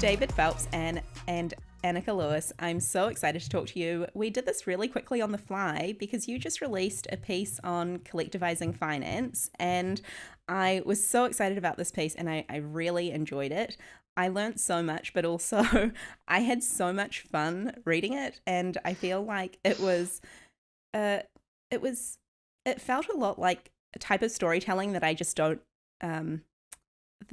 David Phelps and Annika Lewis, I'm so excited to talk to you. We did this really quickly on the fly because you just released a piece on collectivizing finance, and I was so excited about this piece and I really enjoyed it. I learned so much, but also I had so much fun reading it, and I feel like uh, it was, it felt a lot like a type of storytelling that I just don't, that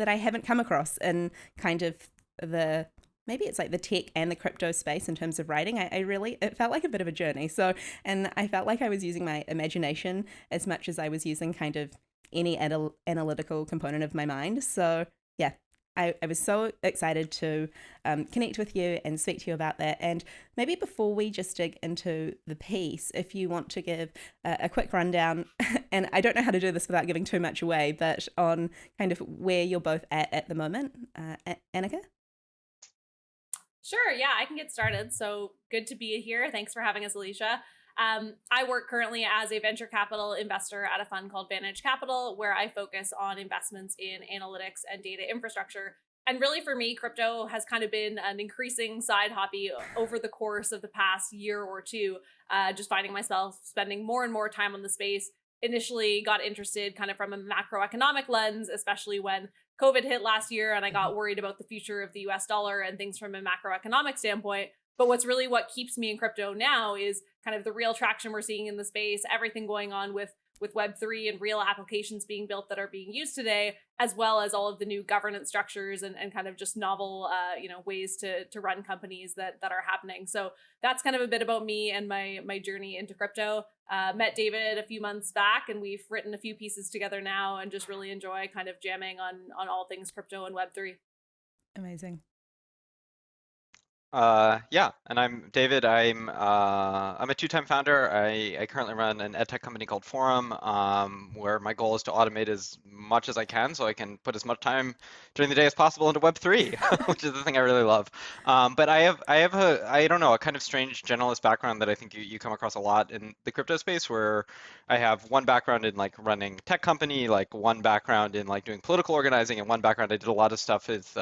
I haven't come across in kind of the, maybe it's like the tech and the crypto space in terms of writing. I really, it felt like a bit of a journey. So, and I felt like I was using my imagination as much as I was using kind of any analytical component of my mind. So yeah, I was so excited to connect with you and speak to you about that. And maybe before we just dig into the piece, if you want to give a quick rundown, and I don't know how to do this without giving too much away, but on kind of where you're both at the moment, Annika? Sure, yeah, I can get started. So good to be here. Thanks for having us, Alicia. I work currently as a venture capital investor at a fund called Vantage Capital, where I focus on investments in analytics and data infrastructure. And really, for me, crypto has kind of been an increasing side hobby over the course of the past year or two, just finding myself spending more and more time on the space. Initially got interested kind of from a macroeconomic lens, especially when COVID hit last year and I got worried about the future of the US dollar and things from a macroeconomic standpoint. But what keeps me in crypto now is kind of the real traction we're seeing in the space, everything going on with Web3 and real applications being built that are being used today, as well as all of the new governance structures and kind of just novel ways to run companies that are happening. So that's kind of a bit about me and my journey into crypto. Met David a few months back, and we've written a few pieces together now, and just really enjoy kind of jamming on all things crypto and Web3. Amazing. Yeah, and I'm David. I'm a two-time founder. I currently run an ed tech company called Forum, where my goal is to automate as much as I can, so I can put as much time during the day as possible into Web3, which is the thing I really love. But I don't know, a kind of strange generalist background that I think you come across a lot in the crypto space, where I have one background in like running tech company, like one background in like doing political organizing, and one background I did a lot of stuff with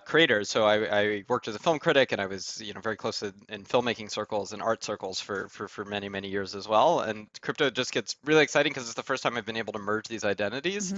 creators. So I worked as a film critic, and I was very close in filmmaking circles and art circles for many many years as well. And crypto just gets really exciting because it's the first time I've been able to merge these identities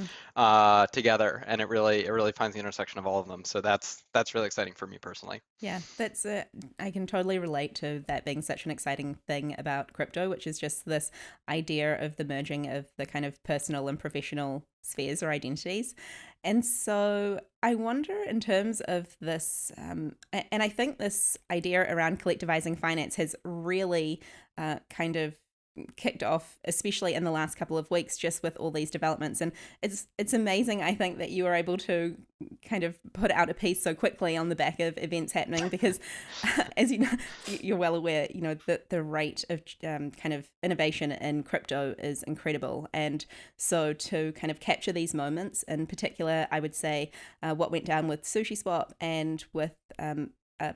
together, and it really finds the intersection of all of them. So that's really exciting for me personally. Yeah, that's I can totally relate to that being such an exciting thing about crypto, which is just this idea of the merging of the kind of personal and professional spheres or identities. And so I wonder, in terms of this, and I think this idea around collectivizing finance has really kind of kicked off, especially in the last couple of weeks, just with all these developments. And it's amazing, I think, that you were able to kind of put out a piece so quickly on the back of events happening, because as you know, you're well aware, the rate of kind of innovation in crypto is incredible. And so to kind of capture these moments, in particular, I would say what went down with SushiSwap and with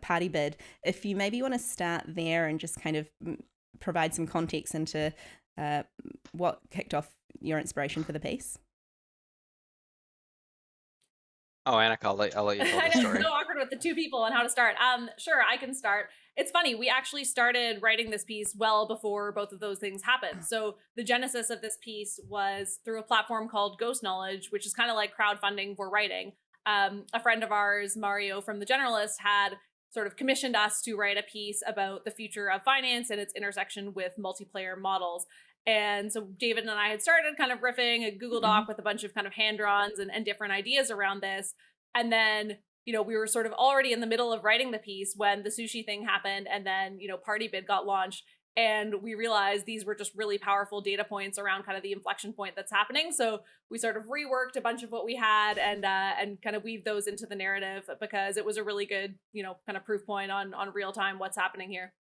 Party Bid, if you maybe want to start there and just kind of provide some context into what kicked off your inspiration for the piece. Oh, Annika, I'll let you tell the story. It's so awkward with the two people on how to start. Sure, I can start. It's funny, we actually started writing this piece well before both of those things happened. So the genesis of this piece was through a platform called Ghost Knowledge, which is kind of like crowdfunding for writing. A friend of ours, Mario from The Generalist, had sort of commissioned us to write a piece about the future of finance and its intersection with multiplayer models. And so David and I had started kind of riffing a Google Doc with a bunch of kind of hand-drawns and different ideas around this. And then, we were sort of already in the middle of writing the piece when the sushi thing happened, and then, Party Bid got launched. And we realized these were just really powerful data points around kind of the inflection point that's happening. So we sort of reworked a bunch of what we had and kind of weaved those into the narrative, because it was a really good, kind of proof point on real time what's happening here.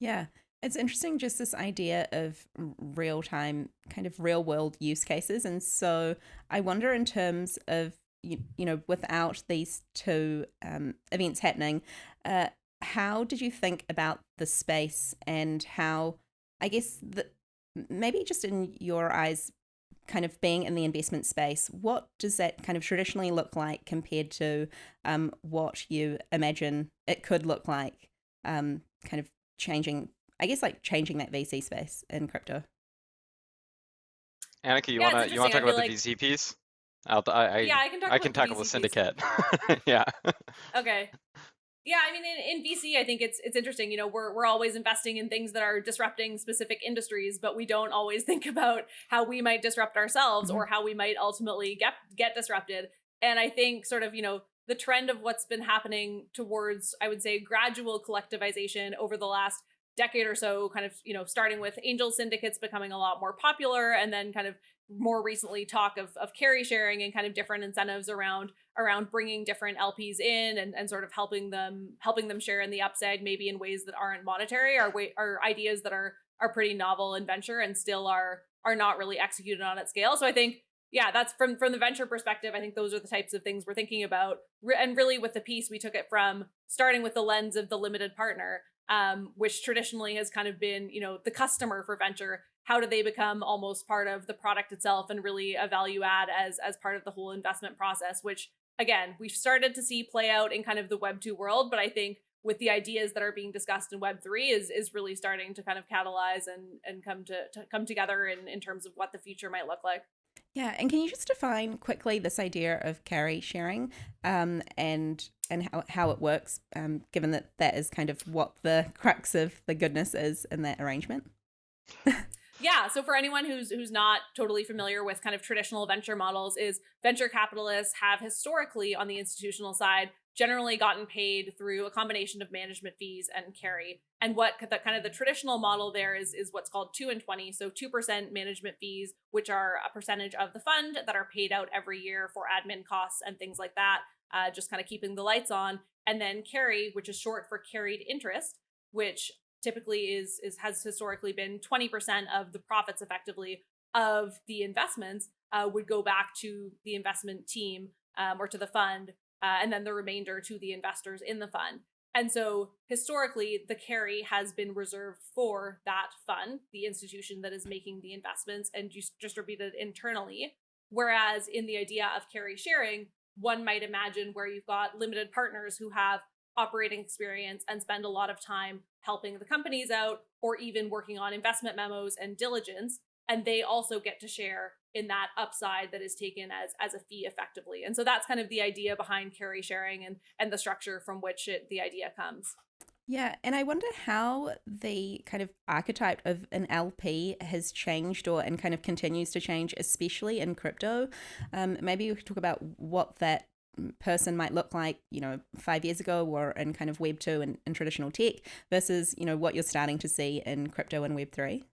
Yeah. It's interesting, just this idea of real time, kind of real world use cases. And so I wonder, in terms of, without these two events happening, how did you think about the space, and how, I guess, maybe just in your eyes, kind of being in the investment space, what does that kind of traditionally look like compared to what you imagine it could look like, kind of changing, I guess, like changing that VC space in crypto? Annika, you Yeah, it's wanna interesting. I talk about feel the like, VC piece? yeah, I can talk I can about the tackle the VC piece. syndicate. Yeah. Okay. Yeah, I mean, in VC, I think it's interesting. We're always investing in things that are disrupting specific industries, but we don't always think about how we might disrupt ourselves Mhm. or how we might ultimately get disrupted. And I think sort of the trend of what's been happening towards, I would say, gradual collectivization over the last decade or so, kind of starting with angel syndicates becoming a lot more popular, and then kind of more recently talk of carry sharing and kind of different incentives around bringing different LPs in and sort of helping them share in the upside, maybe in ways that aren't monetary, are ideas that are pretty novel in venture and still are not really executed on at scale. So I think, yeah, that's from the venture perspective. I think those are the types of things we're thinking about. And really, with the piece, we took it from starting with the lens of the limited partner, which traditionally has kind of been the customer for venture. How do they become almost part of the product itself and really a value add as part of the whole investment process, which again, we've started to see play out in kind of the Web 2 world, but I think with the ideas that are being discussed in Web 3 is really starting to kind of catalyze and come together in terms of what the future might look like. Yeah, and can you just define quickly this idea of carry sharing, and how it works, given that that is kind of what the crux of the goodness is in that arrangement? Yeah, so for anyone who's not totally familiar with kind of traditional venture models, is venture capitalists have historically on the institutional side generally gotten paid through a combination of management fees and carry. And what the kind of the traditional model there is what's called 2 and 20, so 2% management fees, which are a percentage of the fund that are paid out every year for admin costs and things like that, just kind of keeping the lights on, and then carry, which is short for carried interest, which typically has historically been 20% of the profits effectively of the investments, would go back to the investment team, or to the fund, and then the remainder to the investors in the fund. And so historically, the carry has been reserved for that fund, the institution that is making the investments, and distributed internally. Whereas in the idea of carry sharing, one might imagine where you've got limited partners who have operating experience and spend a lot of time helping the companies out or even working on investment memos and diligence, and they also get to share in that upside that is taken as a fee effectively. And so that's kind of the idea behind carry sharing and the structure from which the idea comes. Yeah, and I wonder how the kind of archetype of an LP has changed and kind of continues to change, especially in crypto. Maybe we could talk about what that person might look like, 5 years ago, or in kind of Web 2 and traditional tech, versus, what you're starting to see in crypto and Web 3.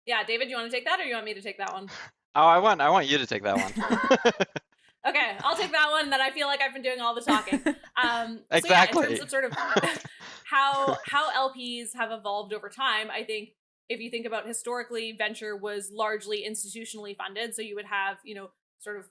Yeah, David, you want to take that or you want me to take that one? Oh, I want you to take that one. Okay, I'll take that one. That I feel like I've been doing all the talking. So yeah, in Exactly. terms of sort of how LPs have evolved over time, I think if you think about historically, venture was largely institutionally funded. So you would have sort of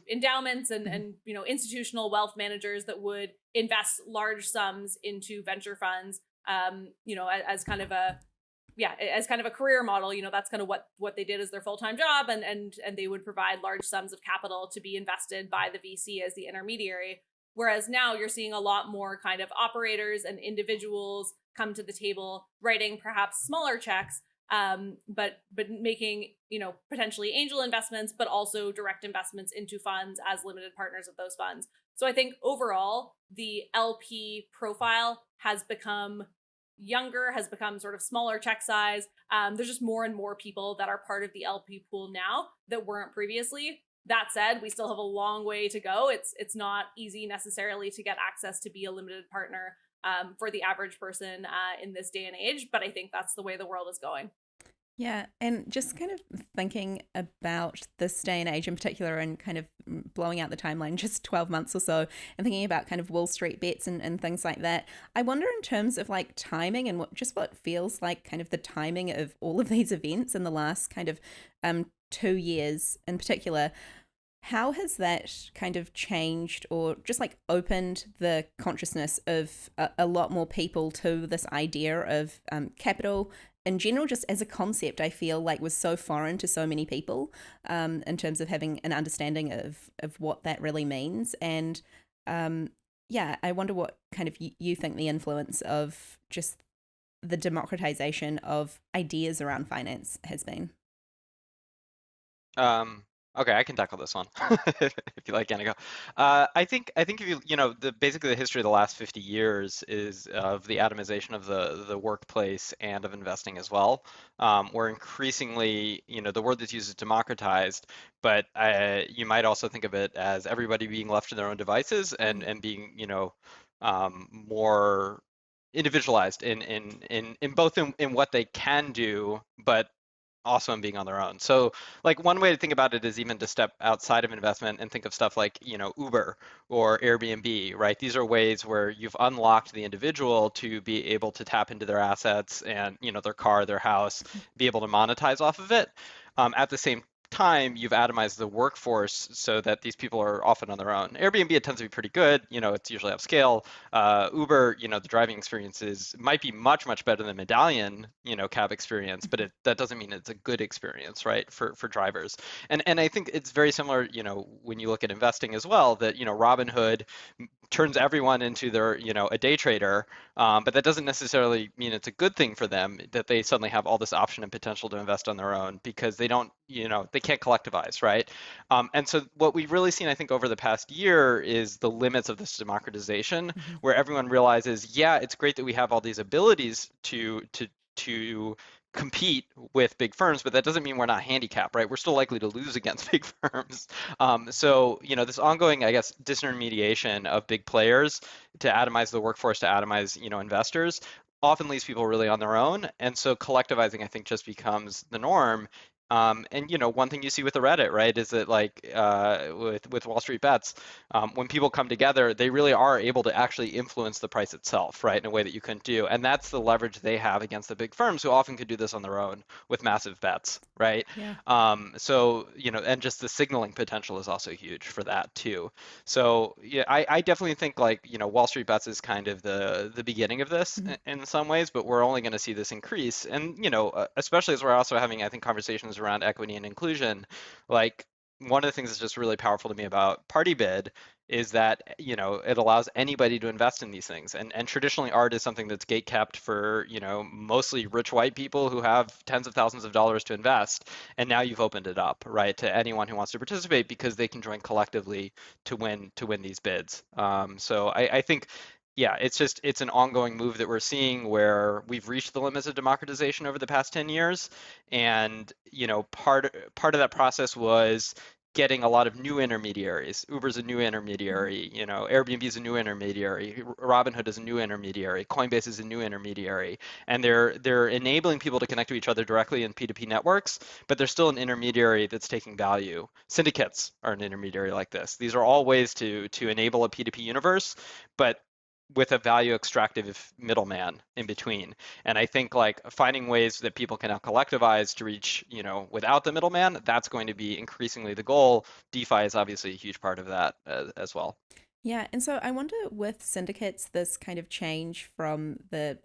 endowments and institutional wealth managers that would invest large sums into venture funds. As kind of a career model. That's kind of what they did as their full-time job, and they would provide large sums of capital to be invested by the VC as the intermediary. Whereas now you're seeing a lot more kind of operators and individuals come to the table, writing perhaps smaller checks, but making potentially angel investments, but also direct investments into funds as limited partners of those funds. So I think overall the LP profile has become younger, has become sort of smaller check size. There's just more and more people that are part of the LP pool now that weren't previously. That said, we still have a long way to go. It's not easy necessarily to get access to be a limited partner, for the average person in this day and age, but I think that's the way the world is going. Yeah, and just kind of thinking about this day and age in particular, and kind of blowing out the timeline just 12 months or so, and thinking about kind of Wall Street bets and things like that. I wonder, in terms of like timing and what feels like kind of the timing of all of these events in the last kind of 2 years in particular, how has that kind of changed or just like opened the consciousness of a lot more people to this idea of capital in general, just as a concept, I feel like was so foreign to so many people, in terms of having an understanding of what that really means. And yeah, I wonder what kind of you think the influence of just the democratization of ideas around finance has been. Um, okay, I can tackle this one if you like, Annika. I think if the basically the history of the last 50 years is of the atomization of the workplace and of investing as well. Where increasingly, the word that's used is democratized, but you might also think of it as everybody being left to their own devices and being, more individualized in both in what they can do, but also in being on their own. So like one way to think about it is even to step outside of investment and think of stuff like, Uber or Airbnb, right? These are ways where you've unlocked the individual to be able to tap into their assets and, their car, their house, be able to monetize off of it. At the same time, you've atomized the workforce so that these people are often on their own. Airbnb, it tends to be pretty good. It's usually upscale. Uber, the driving experiences might be much, much better than Medallion, cab experience, but that doesn't mean it's a good experience, right, for drivers. And I think it's very similar, when you look at investing as well, that, Robinhood turns everyone into their, a day trader, but that doesn't necessarily mean it's a good thing for them that they suddenly have all this option and potential to invest on their own because they don't, they can't collectivize, right? And so what we've really seen, I think, over the past year is the limits of this democratization, Mm-hmm. where everyone realizes, yeah, it's great that we have all these abilities to compete with big firms, but that doesn't mean we're not handicapped, right? We're still likely to lose against big firms. So, this ongoing, I guess, disintermediation of big players to atomize the workforce, to atomize, investors, often leaves people really on their own. And so collectivizing, I think, just becomes the norm. And one thing you see with the Reddit, right, is that like with Wall Street Bets, when people come together, they really are able to actually influence the price itself, right, in a way that you couldn't do. And that's the leverage they have against the big firms who often could do this on their own with massive bets, right? Yeah. So, and just the signaling potential is also huge for that too. So yeah, I definitely think like, Wall Street Bets is kind of the beginning of this Mm-hmm. in some ways, but we're only going to see this increase. And, especially as we're also having, I think, conversations around equity and inclusion, like one of the things that's just really powerful to me about Party Bid is that it allows anybody to invest in these things, and traditionally art is something that's gate kept for mostly rich white people who have tens of thousands of dollars to invest, and now you've opened it up, right, to anyone who wants to participate because they can join collectively to win these bids. So I think yeah, it's an ongoing move that we're seeing where we've reached the limits of democratization over the past 10 years. And, part of that process was getting a lot of new intermediaries. Uber's a new intermediary, Airbnb is a new intermediary, Robinhood is a new intermediary, Coinbase is a new intermediary, and they're enabling people to connect to each other directly in P2P networks, but there's still an intermediary that's taking value. Syndicates are an intermediary like this. These are all ways to enable a P2P universe, but with a value extractive middleman in between. And I think like finding ways that people can now collectivize to reach, without the middleman, that's going to be increasingly the goal. DeFi is obviously a huge part of that as well. Yeah, and so I wonder with syndicates, this kind of change from the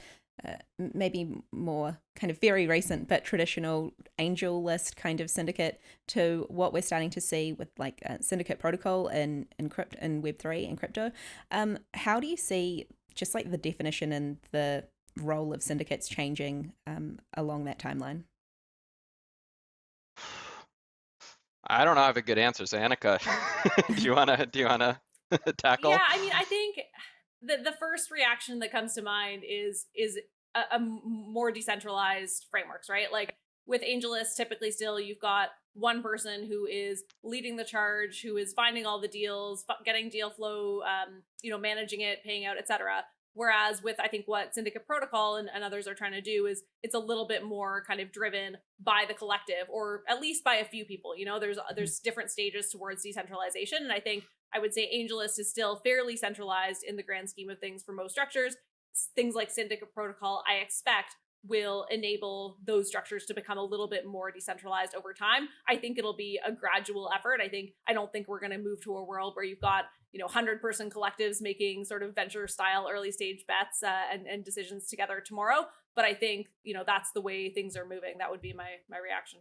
maybe more kind of very recent but traditional angel list kind of syndicate to what we're starting to see with like syndicate protocol in Web3 and crypto. How do you see just like the definition and the role of syndicates changing along that timeline? I don't know. I have a good answer. So Annika, do you wanna Yeah, tackle? I mean, I think the first reaction that comes to mind is a more decentralized frameworks, right? Like with AngelList, typically still you've got one person who is leading the charge, who is finding all the deals, getting deal flow, managing it, paying out, etc. Whereas with I think what Syndicate Protocol and others are trying to do is it's a little bit more kind of driven by the collective, or at least by a few people. There's different stages towards decentralization, and I think I would say AngelList is still fairly centralized in the grand scheme of things for most structures. Things like Syndicate Protocol, I expect, will enable those structures to become a little bit more decentralized over time. I think it'll be a gradual effort. I don't think we're going to move to a world where you've got 100-person collectives making sort of venture style early stage bets and decisions together tomorrow. But I think that's the way things are moving. That would be my reaction.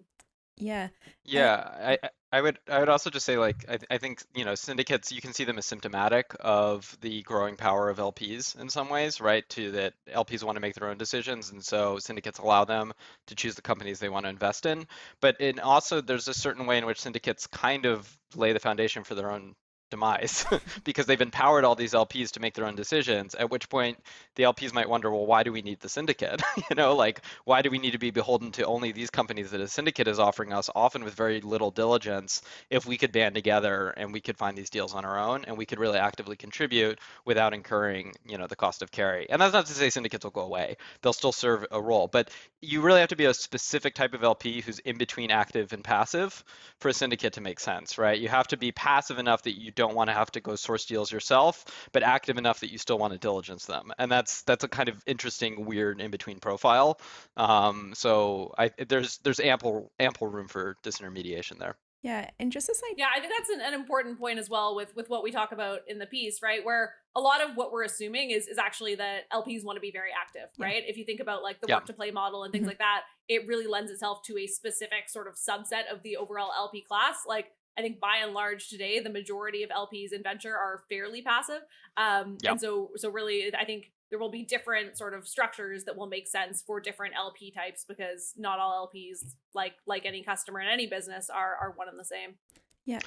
Yeah. Yeah, I would also just say like I think syndicates, you can see them as symptomatic of the growing power of LPs in some ways, right? To that LPs want to make their own decisions, and so syndicates allow them to choose the companies they want to invest in. But also there's a certain way in which syndicates kind of lay the foundation for their own demise because they've empowered all these LPs to make their own decisions, at which point the LPs might wonder, well, why do we need the syndicate? Like why do we need to be beholden to only these companies that a syndicate is offering us, often with very little diligence, if we could band together and we could find these deals on our own and we could really actively contribute without incurring, the cost of carry. And that's not to say syndicates will go away. They'll still serve a role, but you really have to be a specific type of LP who's in between active and passive for a syndicate to make sense, right? You have to be passive enough that you don't want to have to go source deals yourself, but active enough that you still want to diligence them. And that's a kind of interesting, weird in between profile. So there's ample room for disintermediation there. Yeah, and just as Yeah, I think that's an important point as well with what we talk about in the piece, right? Where a lot of what we're assuming is actually that LPs want to be very active, right? If you think about like the work to play model and things like that, it really lends itself to a specific sort of subset of the overall LP class. Like I think by and large today, the majority of LPs in venture are fairly passive. And so really, I think there will be different sort of structures that will make sense for different LP types, because not all LPs, like any customer in any business, are one and the same. Yeah.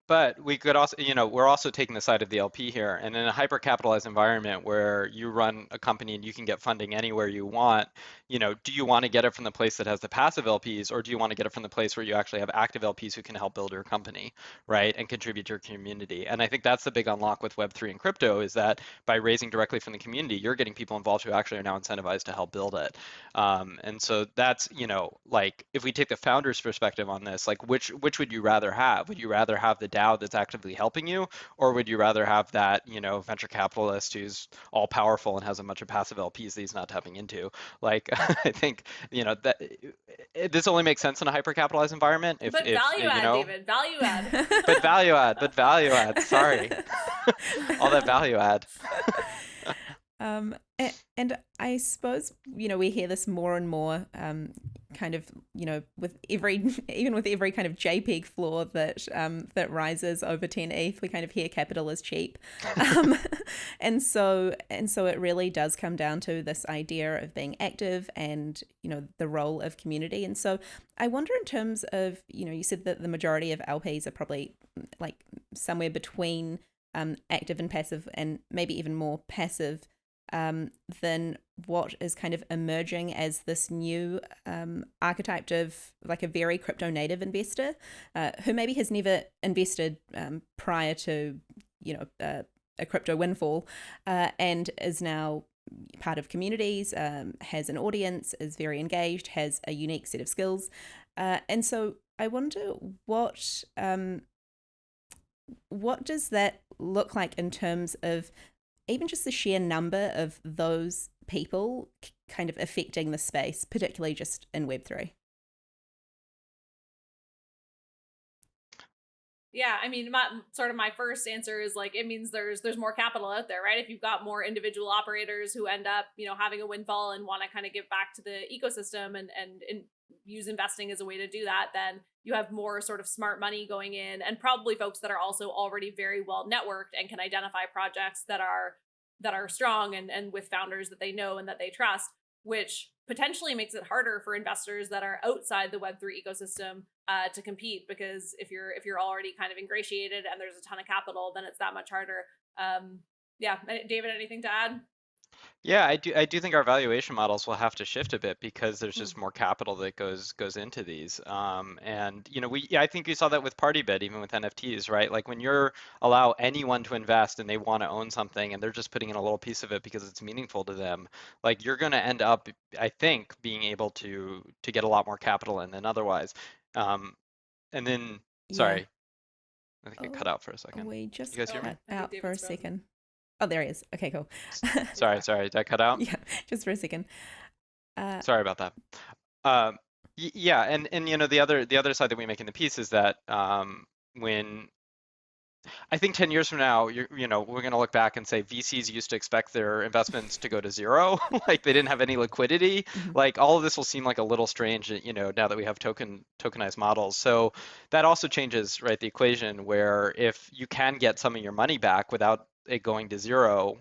But we could also, we're also taking the side of the LP here. And in a hyper-capitalized environment where you run a company and you can get funding anywhere you want, do you want to get it from the place that has the passive LPs, or do you want to get it from the place where you actually have active LPs who can help build your company, right, and contribute to your community? And I think that's the big unlock with Web3 and crypto, is that by raising directly from the community, you're getting people involved who actually are now incentivized to help build it. And so that's, like if we take the founder's perspective on this, like which would you rather have? Would you rather have the DAO that's actively helping you, or would you rather have that, venture capitalist who's all powerful and has a bunch of passive LPs that he's not tapping into? Like, I think, that this only makes sense in a hyper-capitalized environment. But value add, David, value add. But value add. Sorry, all that value add. And I suppose, we hear this more and more, kind of, with even with every kind of JPEG floor that rises over 10 ETH, we kind of hear capital is cheap. And so it really does come down to this idea of being active and, the role of community. And so I wonder, in terms of, you said that the majority of LPs are probably like somewhere between active and passive, and maybe even more passive than what is kind of emerging as this new archetype of like a very crypto native investor, who maybe has never invested prior to a crypto windfall, and is now part of communities, has an audience, is very engaged, has a unique set of skills, and so I wonder what does that look like in terms of even just the sheer number of those people kind of affecting the space, particularly just in Web3? Yeah, I mean, my first answer is like, it means there's more capital out there, right? If you've got more individual operators who end up, having a windfall and want to kind of give back to the ecosystem and use investing as a way to do that, then you have more sort of smart money going in, and probably folks that are also already very well networked and can identify projects that are strong and with founders that they know and that they trust, which potentially makes it harder for investors that are outside the Web3 ecosystem to compete, because if you're already kind of ingratiated and there's a ton of capital, then it's that much harder. Yeah, David, anything to add? Yeah, I do think our valuation models will have to shift a bit, because there's just more capital that goes into these. And I think we saw that with PartyBit, even with NFTs, right? Like when you're allow anyone to invest and they want to own something and they're just putting in a little piece of it because it's meaningful to them, like you're going to end up, I think, being able to get a lot more capital in than otherwise. And then, sorry, I think it cut out for a second. We just You guys hear me? cut out for a second. Oh, there he is. Okay, cool. Sorry, did I cut out? Yeah, just for a second. Sorry about that. Um, yeah, and the other side that we make in the piece is that when I think 10 years from now, we're going to look back and say VCs used to expect their investments to go to zero, like they didn't have any liquidity. Mhm. Like all of this will seem like a little strange, now that we have tokenized models. So that also changes, right, the equation where if you can get some of your money back without it going to zero,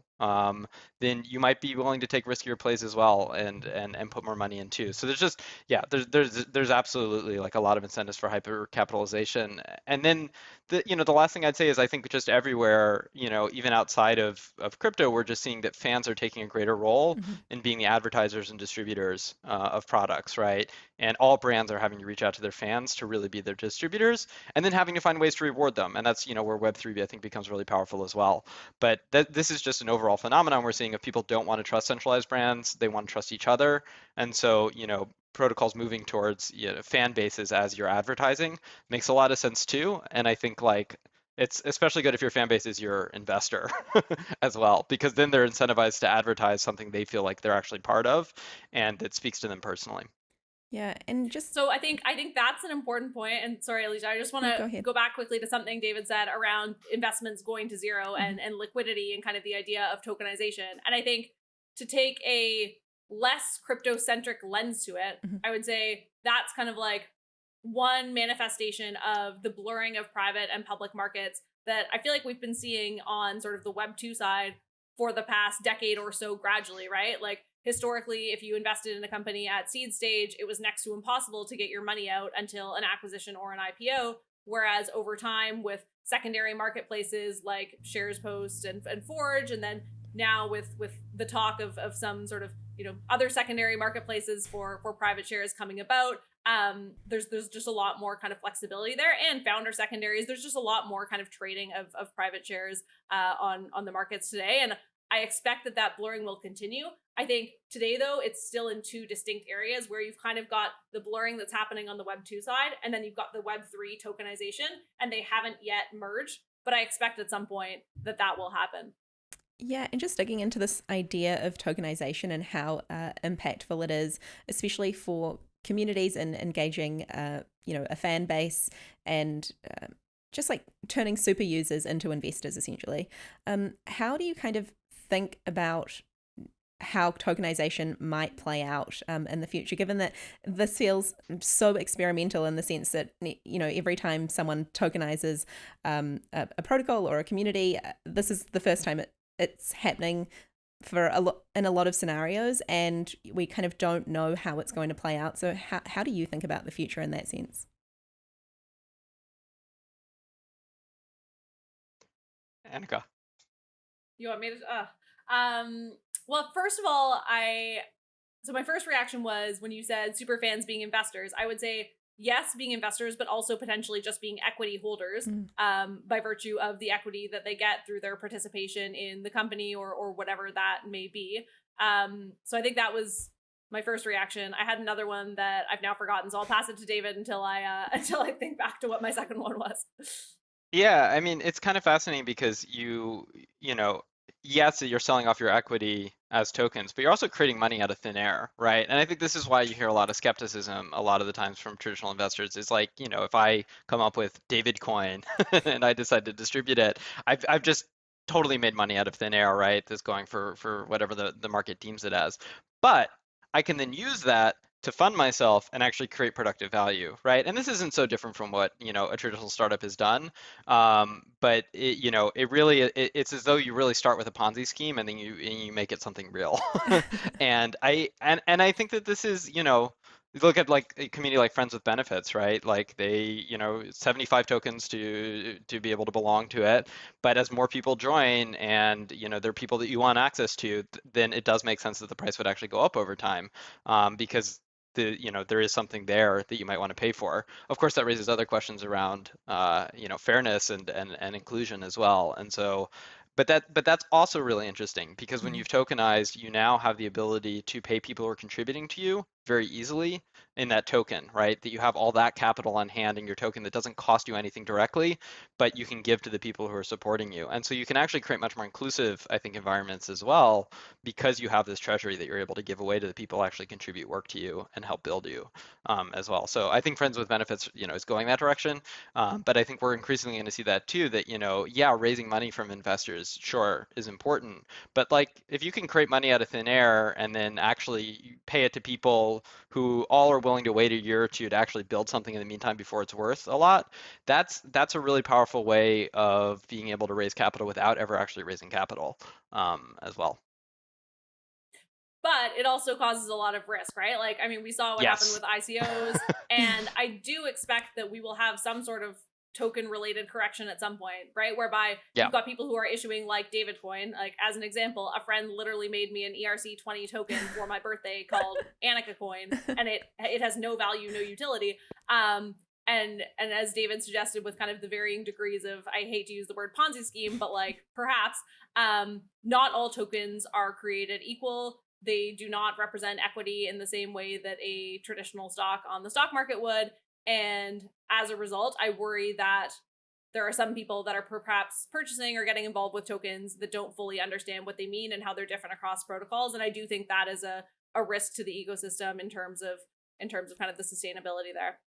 then you might be willing to take riskier plays as well and put more money in too. So there's just yeah, there's absolutely like a lot of incentives for hyper capitalization. And then the last thing I'd say is I think just everywhere, even outside of crypto, we're just seeing that fans are taking a greater role Mhm. in being the advertisers and distributors of products, right? And all brands are having to reach out to their fans to really be their distributors, and then having to find ways to reward them. And that's where Web3 I think becomes really powerful as well. But this is just an overall phenomenon we're seeing. If people don't want to trust centralized brands, they want to trust each other, and so protocols moving towards fan bases as your advertising makes a lot of sense too. And I think like it's especially good if your fan base is your investor as well, because then they're incentivized to advertise something they feel like they're actually part of and it speaks to them personally. Yeah, and just So I think that's an important point. And sorry, Alicia, I just want no, to go ahead. go back quickly to something David said around investments going to zero Mhm. and liquidity and kind of the idea of tokenization. And I think to take a less crypto centric lens to it, Mhm. I would say that's kind of like one manifestation of the blurring of private and public markets that I feel like we've been seeing on sort of the Web 2 side for the past decade or so gradually, right? Like historically, if you invested in a company at seed stage, it was next to impossible to get your money out until an acquisition or an IPO. Whereas over time, with secondary marketplaces like Shares Post and Forge, and then now with the talk of some sort of other secondary marketplaces for private shares coming about, there's just a lot more kind of flexibility there, and founder secondaries. There's just a lot more kind of trading of private shares on the markets today, and I expect that blurring will continue. I think today, though, it's still in two distinct areas where you've kind of got the blurring that's happening on the Web 2 side, and then you've got the Web 3 tokenization, and they haven't yet merged. But I expect at some point that will happen. Yeah, and just digging into this idea of tokenization and how impactful it is, especially for communities and engaging, a fan base and just like turning super users into investors, essentially. How do you kind of think about how tokenization might play out in the future, given that this feels so experimental in the sense that every time someone tokenizes a protocol or a community, this is the first time it's happening for in a lot of scenarios, and we kind of don't know how it's going to play out. So how do you think about the future in that sense? Annika. You want me to? Well, first of all, so my first reaction was when you said super fans being investors. I would say yes, being investors, but also potentially just being equity holders Mm. by virtue of the equity that they get through their participation in the company or whatever that may be. So I think that was my first reaction. I had another one that I've now forgotten, so I'll pass it to David until I until I think back to what my second one was. Yeah, I mean, it's kind of fascinating because yes, you're selling off your equity as tokens, but you're also creating money out of thin air, right? And I think this is why you hear a lot of skepticism a lot of the times from traditional investors. It's like, if I come up with David coin and I decide to distribute it, I've just totally made money out of thin air, right? That's going for whatever the market deems it as. But I can then use that to fund myself and actually create productive value, right? And this isn't so different from what, a traditional startup has done. But it's as though you really start with a Ponzi scheme and then you make it something real. And I think that this is, you look at like a community like Friends with Benefits, right? Like they, 75 tokens to be able to belong to it. But as more people join and, there are people that you want access to, then it does make sense that the price would actually go up over time, because there is something there that you might want to pay for. Of course, that raises other questions around, fairness and inclusion as well. And so, but that's also really interesting because when Mhm. you've tokenized, you now have the ability to pay people who are contributing to you very easily in that token, right? That you have all that capital on hand in your token that doesn't cost you anything directly, but you can give to the people who are supporting you. And so you can actually create much more inclusive, I think, environments as well, because you have this treasury that you're able to give away to the people who actually contribute work to you and help build you as well. So I think Friends with Benefits, is going that direction. But I think we're increasingly going to see that too, that, yeah, raising money from investors, sure, is important. But like, if you can create money out of thin air and then actually pay it to people who all are willing to wait a year or two to actually build something in the meantime before it's worth a lot, that's a really powerful way of being able to raise capital without ever actually raising capital as well. But it also causes a lot of risk, right? Like, I mean, we saw what happened Yes. with ICOs, and I do expect that we will have some sort of token related correction at some point, right? Whereby Yeah. you've got people who are issuing like David coin. Like, as an example, a friend literally made me an ERC20 token for my birthday called Annika coin, and it has no value, no utility. And as David suggested, with kind of the varying degrees of, I hate to use the word Ponzi scheme, but like perhaps not all tokens are created equal. They do not represent equity in the same way that a traditional stock on the stock market would. And as a result, I worry that there are some people that are perhaps purchasing or getting involved with tokens that don't fully understand what they mean and how they're different across protocols. And I do think that is a risk to the ecosystem in terms of kind of the sustainability there.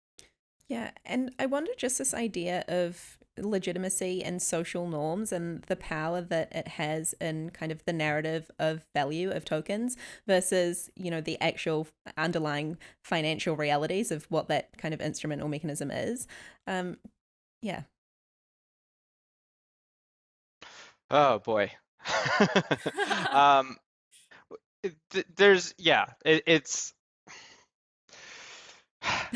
Yeah, and I wonder just this idea of legitimacy and social norms and the power that it has in kind of the narrative of value of tokens versus, the actual underlying financial realities of what that kind of instrument or mechanism is. Yeah. Oh boy. um, it's.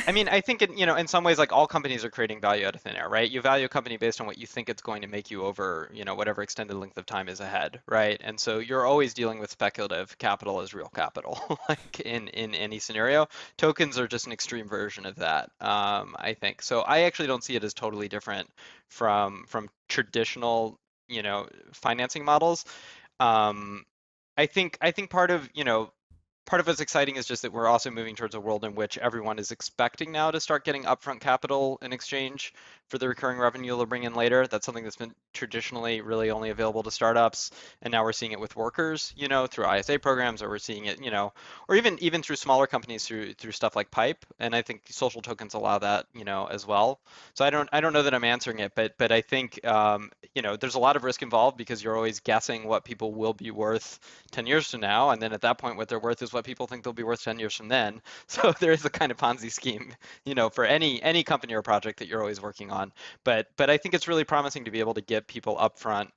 I mean, I think in some ways, like all companies are creating value out of thin air, right? You value a company based on what you think it's going to make you over, whatever extended length of time is ahead, right? And so you're always dealing with speculative capital as real capital, like in any scenario. Tokens are just an extreme version of that, I think. So I actually don't see it as totally different from traditional, financing models. Um, I think part of what's exciting is just that we're also moving towards a world in which everyone is expecting now to start getting upfront capital in exchange for the recurring revenue they'll bring in later. That's something that's been traditionally really only available to startups, and now we're seeing it with workers, through ISA programs, or we're seeing it, or even through smaller companies through stuff like Pipe. And I think social tokens allow that, as well. So I don't know that I'm answering it, but I think there's a lot of risk involved because you're always guessing what people will be worth 10 years from now, and then at that point what they're worth is what people think they'll be worth 10 years from then. So there is a kind of Ponzi scheme, for any company or project that you're always working on. But I think it's really promising to be able to get people upfront,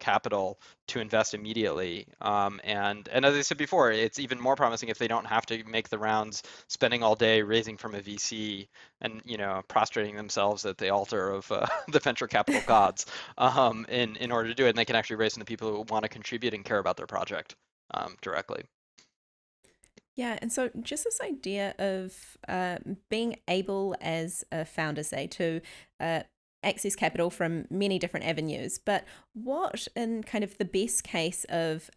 capital to invest immediately. And as I said before, it's even more promising if they don't have to make the rounds, spending all day raising from a VC and prostrating themselves at the altar of the venture capital gods in order to do it. And they can actually raise from the people who want to contribute and care about their project directly. Yeah, and so just this idea of being able as a founder, say, to access capital from many different avenues, but what in kind of the best case of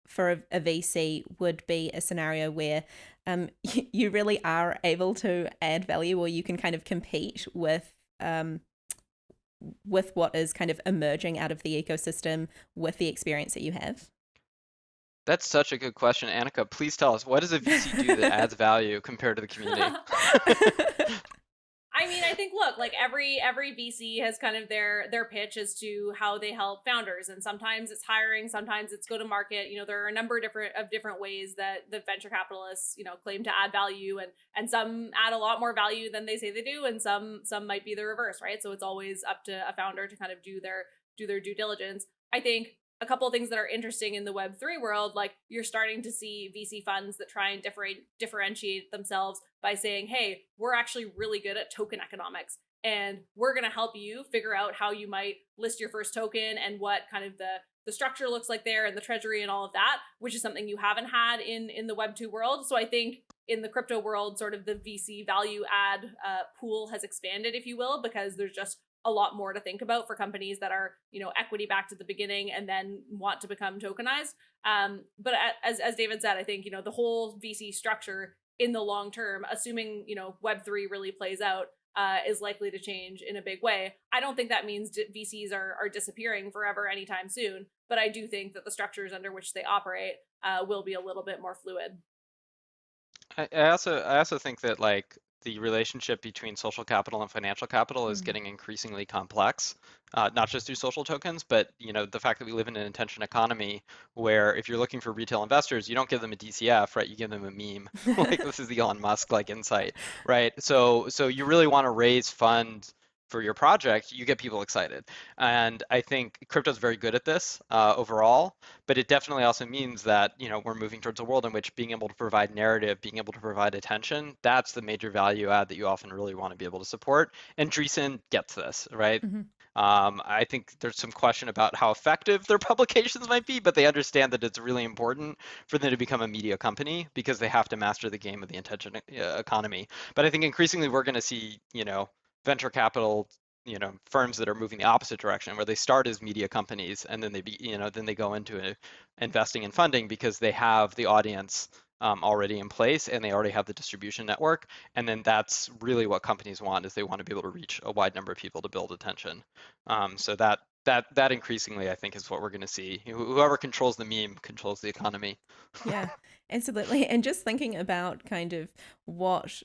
for a VC would be a scenario where you really are able to add value, or you can kind of compete with what is kind of emerging out of the ecosystem with the experience that you have? That's such a good question, Annika. Please tell us, what does a VC do that adds value compared to the community? I mean, I think look, like every VC has kind of their pitch as to how they help founders, and sometimes it's hiring, sometimes it's go to market. There are a number of different ways that the venture capitalists claim to add value, and some add a lot more value than they say they do, and some might be the reverse, right? So it's always up to a founder to kind of do their due diligence. I think a couple of things that are interesting in the Web3 world, like you're starting to see VC funds that try and differentiate themselves by saying, hey, we're actually really good at token economics, and we're going to help you figure out how you might list your first token and what kind of the structure looks like there, and the treasury and all of that, which is something you haven't had in the Web2 world. So I think in the crypto world, sort of the VC value add pool has expanded, if you will, because there's just a lot more to think about for companies that are, equity backed at the beginning and then want to become tokenized. But as David said, I think, the whole VC structure in the long term, assuming, Web3 really plays out, is likely to change in a big way. I don't think that means VCs are disappearing forever anytime soon, but I do think that the structures under which they operate will be a little bit more fluid. I also think that like the relationship between social capital and financial capital is Mm. getting increasingly complex, not just through social tokens, but the fact that we live in an attention economy where if you're looking for retail investors, you don't give them a DCF, right? You give them a meme. Like this is the Elon Musk like insight, right? So you really want to raise funds for your project, you get people excited. And I think crypto is very good at this overall, but it definitely also means that we're moving towards a world in which being able to provide narrative, being able to provide attention, that's the major value add that you often really want to be able to support. And Dreesen gets this, right? Mhm. I think there's some question about how effective their publications might be, but they understand that it's really important for them to become a media company because they have to master the game of the attention economy. But I think increasingly we're going to see, venture capital, firms that are moving the opposite direction, where they start as media companies and then then they go into investing and funding because they have the audience already in place and they already have the distribution network. And then that's really what companies want, is they want to be able to reach a wide number of people to build attention. So that increasingly, I think, is what we're going to see. Whoever controls the meme controls the economy. Yeah, absolutely. And just thinking about kind of what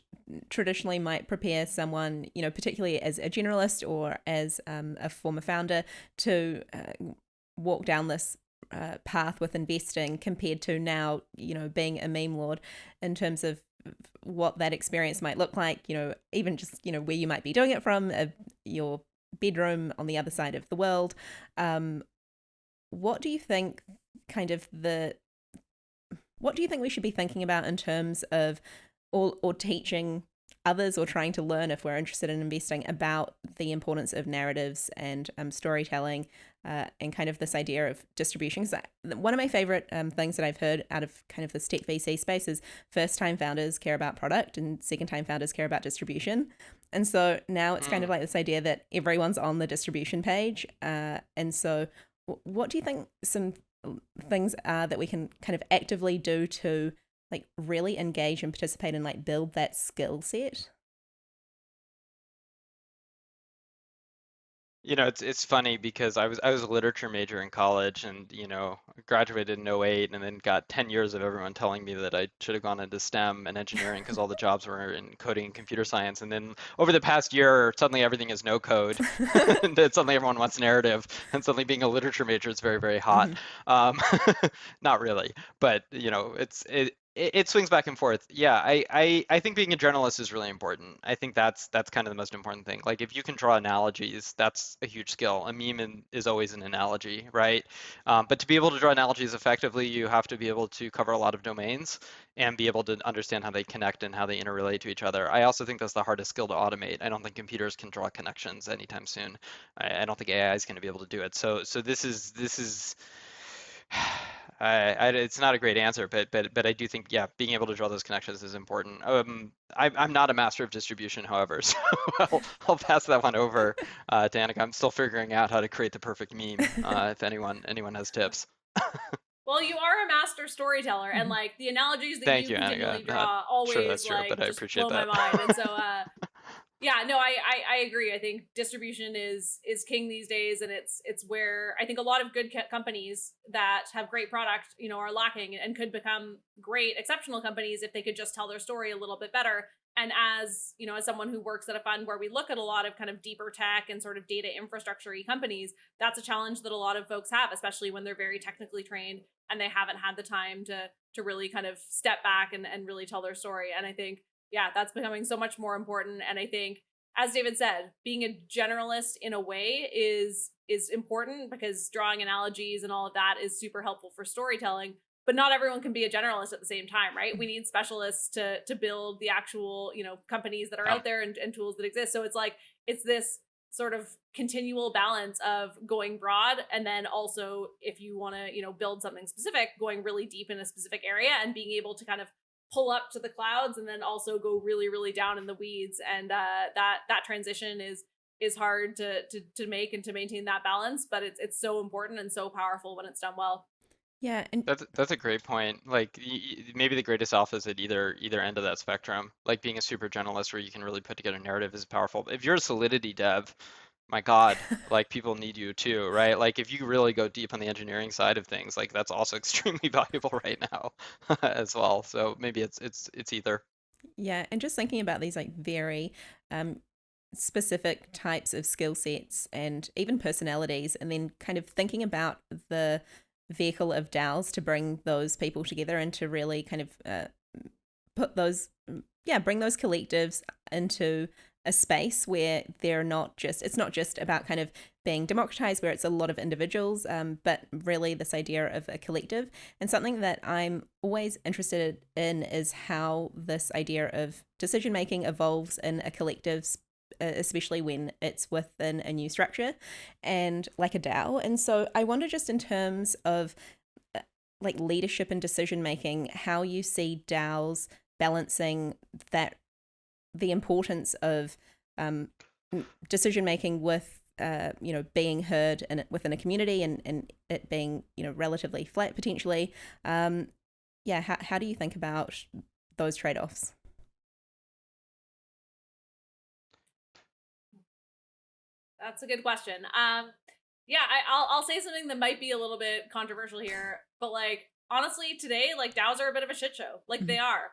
traditionally might prepare someone, particularly as a generalist or as a former founder, to walk down this path with investing compared to now, being a meme lord, in terms of what that experience might look like, even just, where you might be doing it from, your bedroom on the other side of the world. What do you think kind of the what do you think we should be thinking about in terms of or teaching others or trying to learn, if we're interested in investing, about the importance of narratives and storytelling, and kind of this idea of distribution? Because one of my favorite things that I've heard out of kind of the tech VC space is first-time founders care about product and second-time founders care about distribution. And so now it's kind of Mm. like this idea that everyone's on the distribution page. And so what do you think some things are that we can kind of actively do to like really engage and participate and like build that skill set? It's funny because I was a literature major in college and, graduated in '08 and then got 10 years of everyone telling me that I should have gone into STEM and engineering because all the jobs were in coding and computer science. And then over the past year, suddenly everything is no code. And then suddenly everyone wants narrative, and suddenly being a literature major is very, very hot. Hmm. Um, Not really, but it swings back and forth. Yeah, I think being a journalist is really important. I think that's kind of the most important thing. Like if you can draw analogies, that's a huge skill. A meme is always an analogy, right? But to be able to draw analogies effectively, you have to be able to cover a lot of domains and be able to understand how they connect and how they interrelate to each other. I also think that's the hardest skill to automate. I don't think computers can draw connections anytime soon. I don't think AI is going to be able to do it. So this is it's not a great answer, but I do think, yeah, being able to draw those connections is important. I'm not a master of distribution, however, so I'll pass that one over to Annika. I'm still figuring out how to create the perfect meme. If anyone has tips. Well, you are a master storyteller, and Hmm. like the analogies that Thank you you, Annika. continually Not draw sure that's always true, but like I just appreciate blow my that. mind. And so yeah, no, I agree. I think distribution is king these days, and it's where I think a lot of good companies that have great product, are lacking and could become great, exceptional companies if they could just tell their story a little bit better. And as as someone who works at a fund where we look at a lot of kind of deeper tech and sort of data infrastructure companies, that's a challenge that a lot of folks have, especially when they're very technically trained and they haven't had the time to really kind of step back and really tell their story. And I think yeah, that's becoming so much more important. And I think, as David said, being a generalist in a way is important because drawing analogies and all of that is super helpful for storytelling. But not everyone can be a generalist at the same time, right? We need specialists to build the actual, companies that are Yeah. out there and tools that exist. So it's like it's this sort of continual balance of going broad and then also if you want to build something specific, going really deep in a specific area and being able to kind of pull up to the clouds and then also go really really down in the weeds. And that transition is hard to make and to maintain that balance, but it's so important and so powerful when it's done well. Yeah, and That's a great point. Like maybe the greatest alpha is at either end of that spectrum. Like being a super generalist where you can really put together a narrative is powerful. If you're a Solidity dev, my God, like people need you too, right? Like if you really go deep on the engineering side of things, like that's also extremely valuable right now as well. So maybe it's either. yeah, and just thinking about these like very um, specific types of skill sets and even personalities, and then kind of thinking about the vehicle of DAOs to bring those people together and to really kind of put those, yeah, bring those collectives into a space where they're not just, it's not just about kind of being democratized where it's a lot of individuals, but really this idea of a collective. And something that I'm always interested in is how this idea of decision making evolves in a collective, especially when it's within a new structure and like a DAO. And so I wonder, just in terms of like leadership and decision making, how you see DAOs balancing that, the importance of decision making with being heard in, within a community, and it being relatively flat potentially. Yeah, how do you think about those trade-offs? That's a good question. Yeah, I'll say something that might be a little bit controversial here, but like honestly, today like DAOs are a bit of a shit show. Like they are,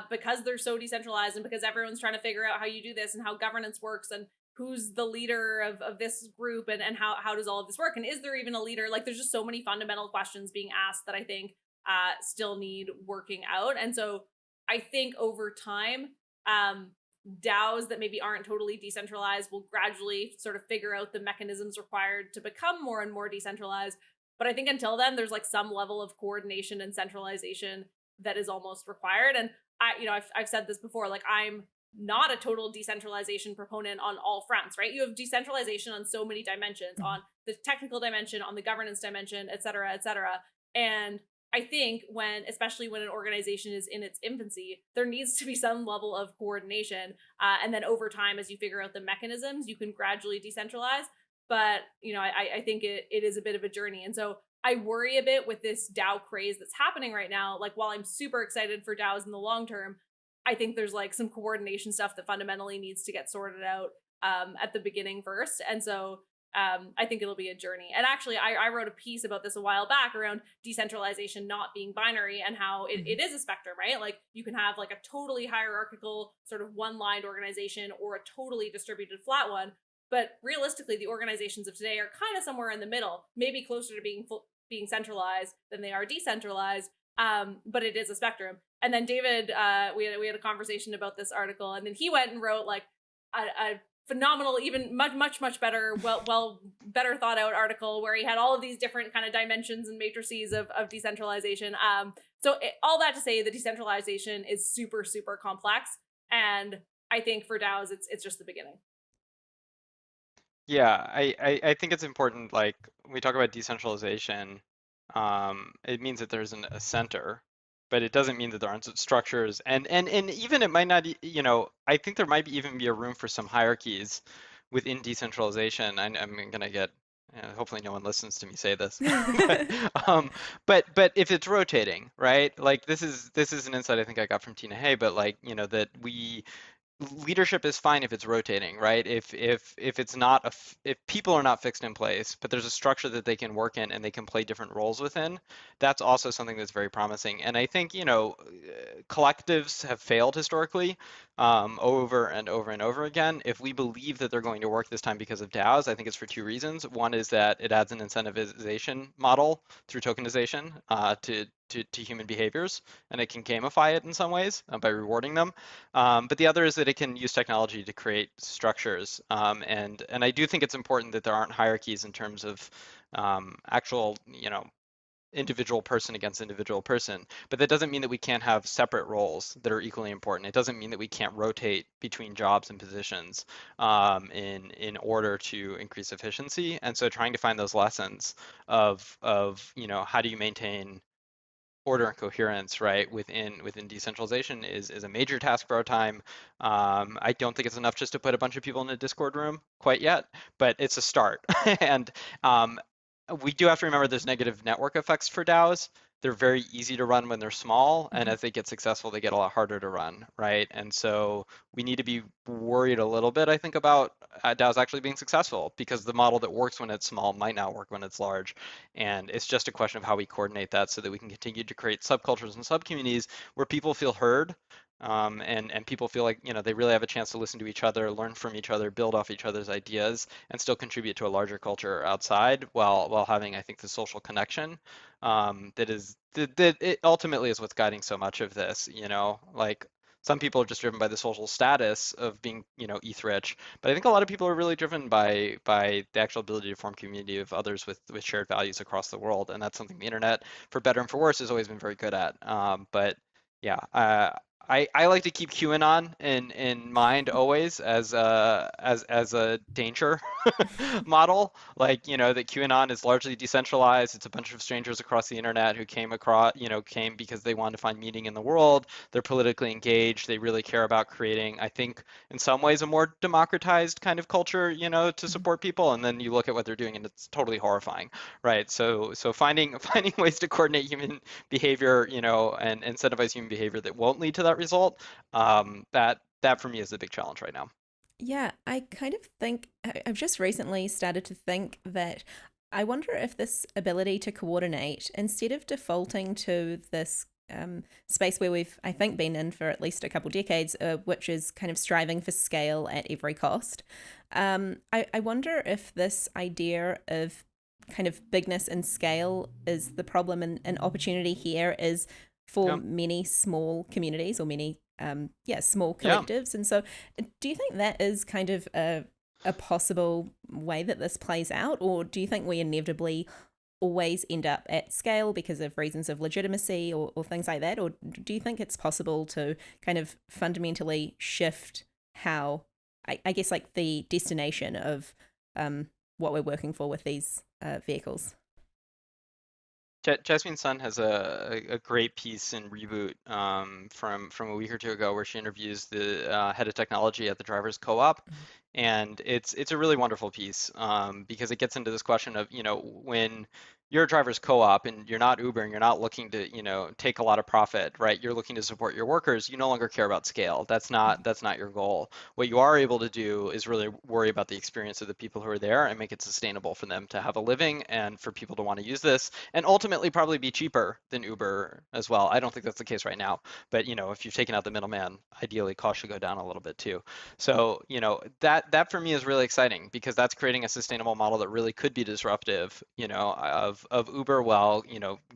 because they're so decentralized and because everyone's trying to figure out how you do this and how governance works and who's the leader of this group and how does all of this work and is there even a leader? Like there's just so many fundamental questions being asked that I think still need working out, and so I think over time. DAOs that maybe aren't totally decentralized will gradually sort of figure out the mechanisms required to become more and more decentralized. But I think until then, there's like some level of coordination and centralization that is almost required. And I've said this before, like I'm not a total decentralization proponent on all fronts, right? You have decentralization on so many dimensions, on the technical dimension, on the governance dimension, et cetera, et cetera. And I think especially when an organization is in its infancy, there needs to be some level of coordination. And then over time, as you figure out the mechanisms, you can gradually decentralize. But, I think it is a bit of a journey. And so I worry a bit with this DAO craze that's happening right now. Like, while I'm super excited for DAOs in the long term, I think there's like some coordination stuff that fundamentally needs to get sorted out at the beginning first. And so I think it'll be a journey. And actually, I wrote a piece about this a while back around decentralization not being binary and how it is a spectrum, right? Like you can have like a totally hierarchical sort of one-lined organization or a totally distributed flat one. But realistically, the organizations of today are kind of somewhere in the middle, maybe closer to being centralized than they are decentralized. But it is a spectrum. And then David, we had a conversation about this article, and then he went and wrote like a phenomenal, even much better, better thought out article where he had all of these different kind of dimensions and matrices of decentralization. So all that to say, the decentralization is super complex, and I think for DAOs, it's just the beginning. Yeah, I think it's important, like when we talk about decentralization, it means that there's a center, but it doesn't mean that there aren't structures. And even it might not, I think there might even be a room for some hierarchies within decentralization. I'm gonna get, hopefully no one listens to me say this, but if it's rotating, right? Like this is an insight I think I got from Tina Hay, but like, that leadership is fine if it's rotating, right? If it's not if people are not fixed in place, but there's a structure that they can work in and they can play different roles within, that's also something that's very promising. And I think, collectives have failed historically, over and over and over again. If we believe that they're going to work this time because of DAOs, I think it's for two reasons. One is that it adds an incentivization model through tokenization to human behaviors, and it can gamify it in some ways by rewarding them. But the other is that it can use technology to create structures. And I do think it's important that there aren't hierarchies in terms of actual, individual person against individual person. But that doesn't mean that we can't have separate roles that are equally important. It doesn't mean that we can't rotate between jobs and positions in order to increase efficiency. And so trying to find those lessons of how do you maintain order and coherence, right, within decentralization is a major task for our time. I don't think it's enough just to put a bunch of people in a Discord room quite yet, but it's a start. And we do have to remember there's negative network effects for DAOs. They're very easy to run when they're small, and Mhm. as they get successful, they get a lot harder to run, right? And so we need to be worried a little bit, I think, about DAOs actually being successful because the model that works when it's small might not work when it's large. And it's just a question of how we coordinate that so that we can continue to create subcultures and subcommunities where people feel heard, and people feel like they really have a chance to listen to each other, learn from each other, build off each other's ideas, and still contribute to a larger culture outside while having, I think, the social connection that it ultimately is what's guiding so much of this. Like some people are just driven by the social status of being, ETH rich, but I think a lot of people are really driven by the actual ability to form community of others with shared values across the world, and that's something the internet, for better and for worse, has always been very good at. But yeah, I like to keep QAnon in mind always as a danger model. Like, that QAnon is largely decentralized. It's a bunch of strangers across the internet who came because they wanted to find meaning in the world. They're politically engaged. They really care about creating, I think, in some ways, a more democratized kind of culture, to Mhm. support people. And then you look at what they're doing, and it's totally horrifying, right? So finding finding ways to coordinate human behavior, and incentivize human behavior that won't lead to that result, that for me is the big challenge right now. Yeah, I kind of think I've just recently started to think that I wonder if this ability to coordinate, instead of defaulting to this space where we've, I think, been in for at least a couple decades, which is kind of striving for scale at every cost. I wonder if this idea of kind of bigness and scale is the problem, and opportunity here is for Yeah. many small communities or many small Yeah. collectives. And so do you think that is kind of a possible way that this plays out, or do you think we inevitably always end up at scale because of reasons of legitimacy, or things like that? Or do you think it's possible to kind of fundamentally shift how, I guess, like the destination of what we're working for with these vehicles? Jasmine Sun has a great piece in Reboot, from a week or two ago, where she interviews the head of technology at the drivers co-op, and it's a really wonderful piece, because it gets into this question of, when you're a driver's co-op and you're not Uber and you're not looking to, take a lot of profit, right? You're looking to support your workers. You no longer care about scale. That's not your goal. What you are able to do is really worry about the experience of the people who are there and make it sustainable for them to have a living and for people to want to use this, and ultimately probably be cheaper than Uber as well. I don't think that's the case right now, but if you've taken out the middleman, ideally costs should go down a little bit too. So, that for me is really exciting because that's creating a sustainable model that really could be disruptive, of Uber, while,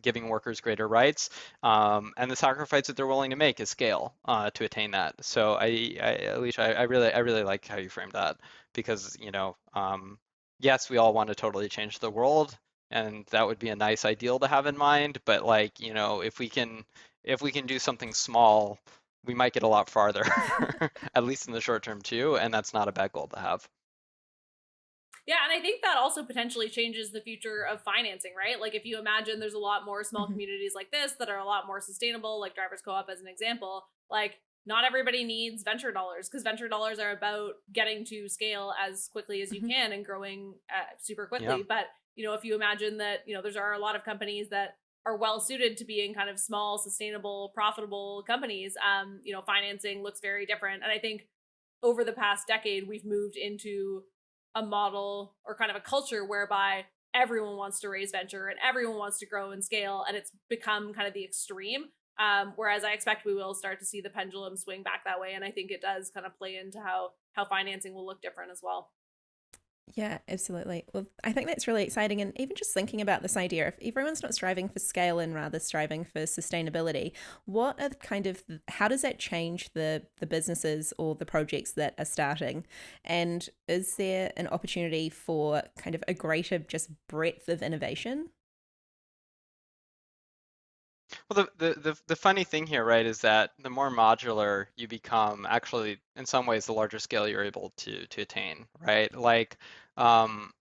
giving workers greater rights, and the sacrifice that they're willing to make is scale, to attain that. So Alicia, I really like how you framed that because, yes, we all want to totally change the world, and that would be a nice ideal to have in mind, but like, if we can do something small, we might get a lot farther, at least in the short term too, and that's not a bad goal to have. Yeah, and I think that also potentially changes the future of financing, right? Like if you imagine there's a lot more small Mhm. communities like this that are a lot more sustainable, like Drivers Co-op as an example, like not everybody needs venture dollars because venture dollars are about getting to scale as quickly as you Mhm. can and growing super Yeah. quickly. But, if you imagine that, there are a lot of companies that are well suited to being kind of small, sustainable, profitable companies, financing looks very different. And I think over the past decade, we've moved into a model or kind of a culture whereby everyone wants to raise venture and everyone wants to grow and scale, and it's become kind of the extreme. Whereas I expect we will start to see the pendulum swing back that way, and I think it does kind of play into how financing will look different as well. Yeah, absolutely. Well, I think that's really exciting. And even just thinking about this idea, if everyone's not striving for scale and rather striving for sustainability, what are how does that change the businesses or the projects that are starting? And is there an opportunity for kind of a greater just breadth of innovation? Well, the funny thing here, right, is that the more modular you become, actually, in some ways, the larger scale you're able to attain, right? Like,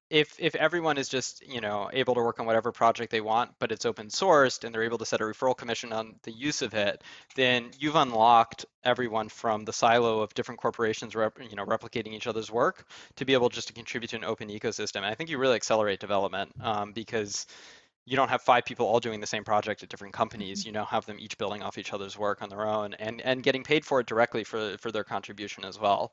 if everyone is just, able to work on whatever project they want, but it's open sourced and they're able to set a referral commission on the use of it, then you've unlocked everyone from the silo of different corporations, replicating each other's work to be able just to contribute to an open ecosystem. And I think you really accelerate development, because you don't have five people all doing the same project at different companies. You now have them each building off each other's work on their own and getting paid for it directly for their contribution as well.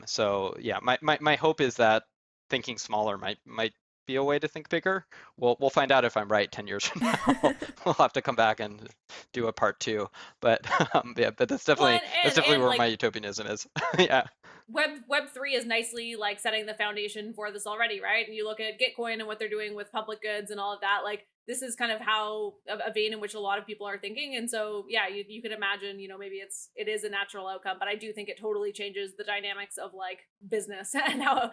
So yeah, my hope is that thinking smaller might be a way to think bigger. We'll find out if I'm right 10 years from now. We'll have to come back and do a part two. But yeah, but that's Well, definitely and where like my utopianism is. Yeah. Web3 is nicely like setting the foundation for this already, right? And you look at Gitcoin and what they're doing with public goods and all of that. Like this is kind of how a vein in which a lot of people are thinking. And so yeah, you could imagine, maybe it is a natural outcome, but I do think it totally changes the dynamics of like business and how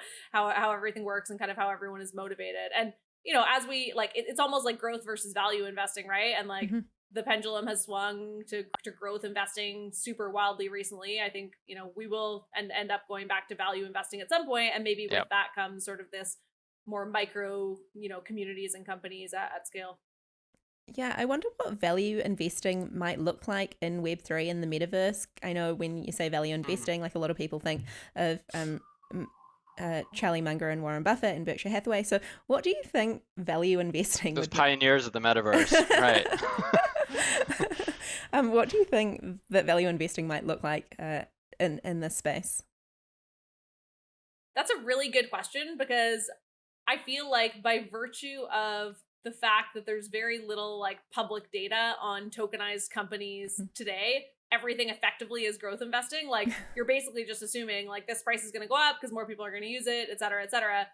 everything works and kind of how everyone is motivated. And as we like it's almost like growth versus value investing, right? And like the pendulum has swung to growth investing super wildly recently. I think, we will end up going back to value investing at some point, and maybe with Yep. that comes sort of this more micro, communities and companies at scale. Yeah, I wonder what value investing might look like in Web3 and the metaverse. I know when you say value Mm. investing, like a lot of people think of Charlie Munger and Warren Buffett and Berkshire Hathaway. So, what do you think value investing Those would look? pioneers of the metaverse, right? What do you think that value investing might look like in this space? That's a really good question, because I feel like by virtue of the fact that there's very little like public data on tokenized companies today, everything effectively is growth investing. Like you're basically just assuming like this price is going to go up because more people are going to use it, et cetera, et cetera.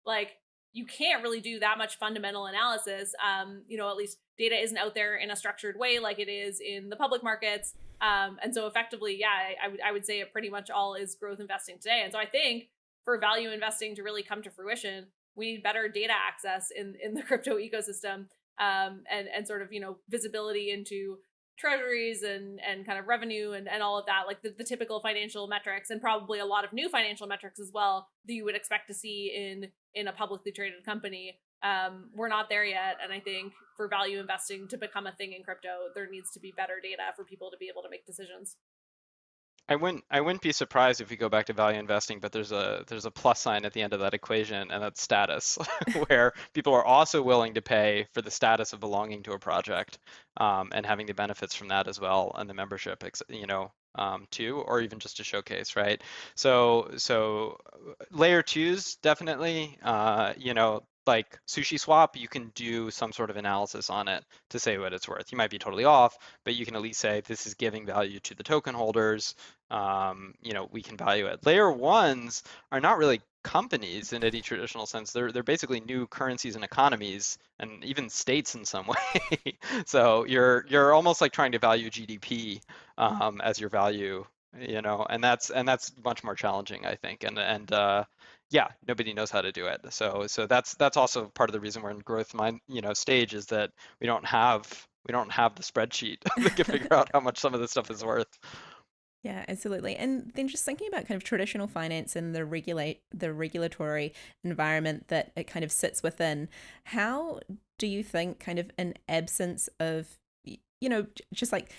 Like you can't really do that much fundamental analysis. At least data isn't out there in a structured way like it is in the public markets. And so effectively, yeah, I would say it pretty much all is growth investing today. And so I think for value investing to really come to fruition, we need better data access in the crypto ecosystem, and sort of visibility into treasuries and kind of revenue and all of that, like the typical financial metrics, and probably a lot of new financial metrics as well that you would expect to see in a publicly traded company. We're not there yet, and I think for value investing to become a thing in crypto, there needs to be better data for people to be able to make decisions. I wouldn't be surprised if we go back to value investing, but there's a plus sign at the end of that equation, and that's status, where people are also willing to pay for the status of belonging to a project, and having the benefits from that as well, and the membership, too, or even just to showcase, right? So layer twos definitely, like Sushi Swap, you can do some sort of analysis on it to say what it's worth. You might be totally off, but you can at least say this is giving value to the token holders. We can value it. Layer ones are not really companies in any traditional sense. They're basically new currencies and economies, and even states in some way. So you're almost like trying to value GDP, as your value, and that's much more challenging, I think. And yeah, nobody knows how to do it. So that's also part of the reason we're in growth stage, is that we don't have the spreadsheet that can figure out how much some of this stuff is worth. Yeah, absolutely. And then just thinking about kind of traditional finance and the regulatory environment that it kind of sits within, how do you think kind of an absence of, just like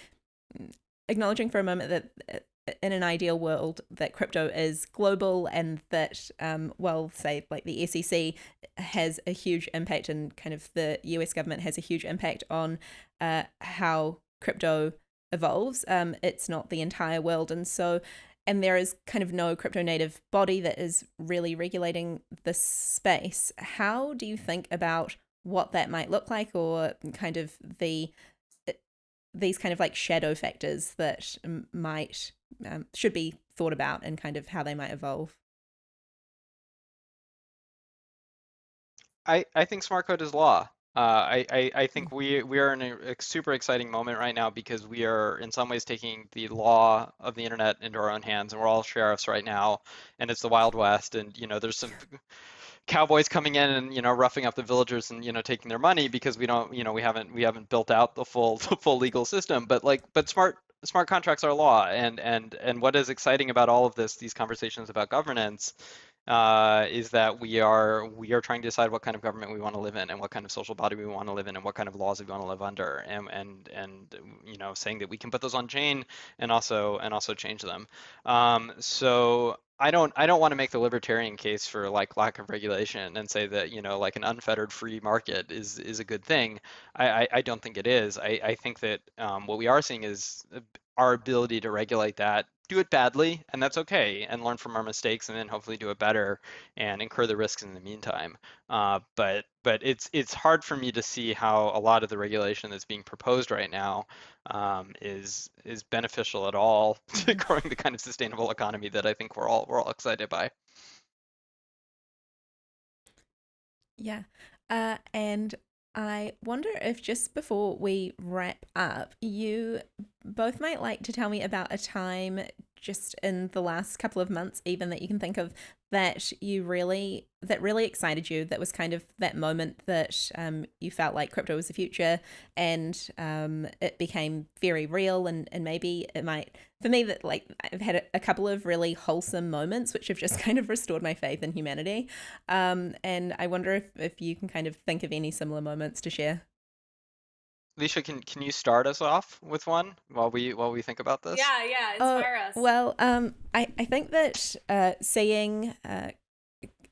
acknowledging for a moment that in an ideal world that crypto is global and that, well, say like the SEC has a huge impact and kind of the US government has a huge impact on how crypto evolves. It's not the entire world. And there is kind of no crypto native body that is really regulating this space. How do you think about what that might look like, or kind of these kind of like shadow factors that might should be thought about and kind of how they might evolve? I think smart code is law. I think we are in a super exciting moment right now, because we are in some ways taking the law of the internet into our own hands, and we're all sheriffs right now, and it's the Wild West, and there's some cowboys coming in and roughing up the villagers and taking their money, because we don't we haven't built out the full the full legal system, but smart contracts are law, and what is exciting about all of these conversations about governance is that we are trying to decide what kind of government we want to live in and what kind of social body we want to live in and what kind of laws we want to live under, and saying that we can put those on chain and also change them. So I don't want to make the libertarian case for like lack of regulation and say that like an unfettered free market is a good thing. I don't think it is. I think that what we are seeing is our ability to regulate that, do it badly, and that's okay, and learn from our mistakes, and then hopefully do it better and incur the risks in the meantime. But it's hard for me to see how a lot of the regulation that's being proposed right now is beneficial at all to Mhm. growing the kind of sustainable economy that I think we're all excited by. Yeah. And I wonder if just before we wrap up, you both might like to tell me about a time just in the last couple of months, even that you can think of, that really excited you, that was kind of that moment that you felt like crypto was the future, and it became very real, and maybe it might, for me, that like I've had a couple of really wholesome moments which have just kind of restored my faith in humanity. And I wonder if you can kind of think of any similar moments to share. Alicia, can you start us off with one while we think about this? Yeah, yeah, Oh, inspire us. well, I think that seeing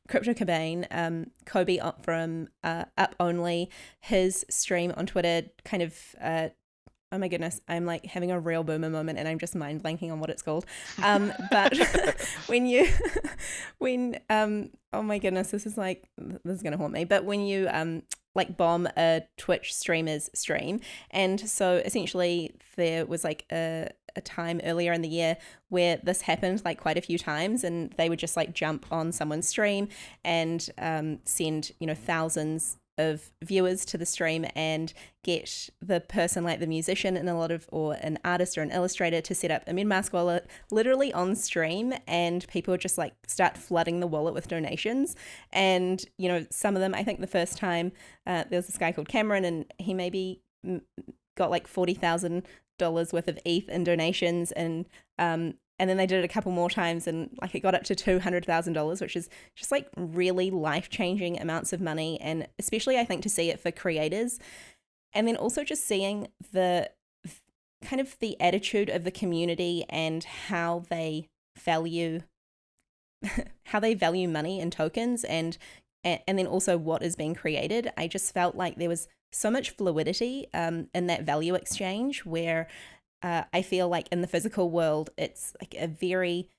Crypto Cobain, Kobe up from Up Only, his stream on Twitter kind of oh my goodness, I'm like having a real boomer moment and I'm just mind blanking on what it's called. But when you, oh my goodness, this is going to haunt me. But when you, like bomb a Twitch streamer's stream. And so essentially there was like a time earlier in the year where this happened like quite a few times, and they would just like jump on someone's stream and send, thousands of viewers to the stream and get the person, like the musician and a lot of, or an artist or an illustrator, to set up a MetaMask wallet literally on stream, and people would just like start flooding the wallet with donations. And some of them, I think the first time there was this guy called Cameron, and he maybe got like $40,000 worth of ETH in donations, and then they did it a couple more times, and like it got up to $200,000, which is just like really life changing amounts of money, and especially I think to see it for creators, and then also just seeing the kind of the attitude of the community and how they value money and tokens, and then also what is being created. I just felt like there was so much fluidity in that value exchange, where I feel like in the physical world, it's like a very,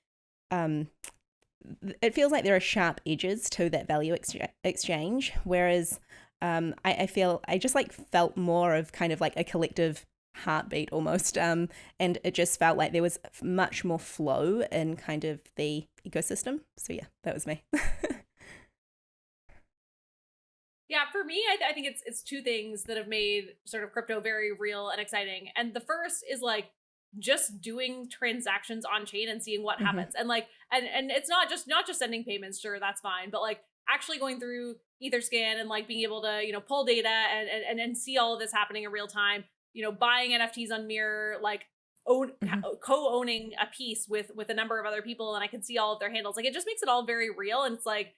it feels like there are sharp edges to that value exchange. Whereas I feel, I just like felt more of kind of like a collective heartbeat almost. And it just felt like there was much more flow in kind of the ecosystem. So yeah, that was me. Yeah, for me, I think it's two things that have made sort of crypto very real and exciting. And the first is like just doing transactions on chain and seeing what Hmm. happens. And like and it's not just sending payments, sure, that's fine, but like actually going through Etherscan and like being able to, pull data and see all of this happening in real time, buying NFTs on Mirror, like Hmm. co-owning a piece with a number of other people, and I can see all of their handles. Like it just makes it all very real, and it's like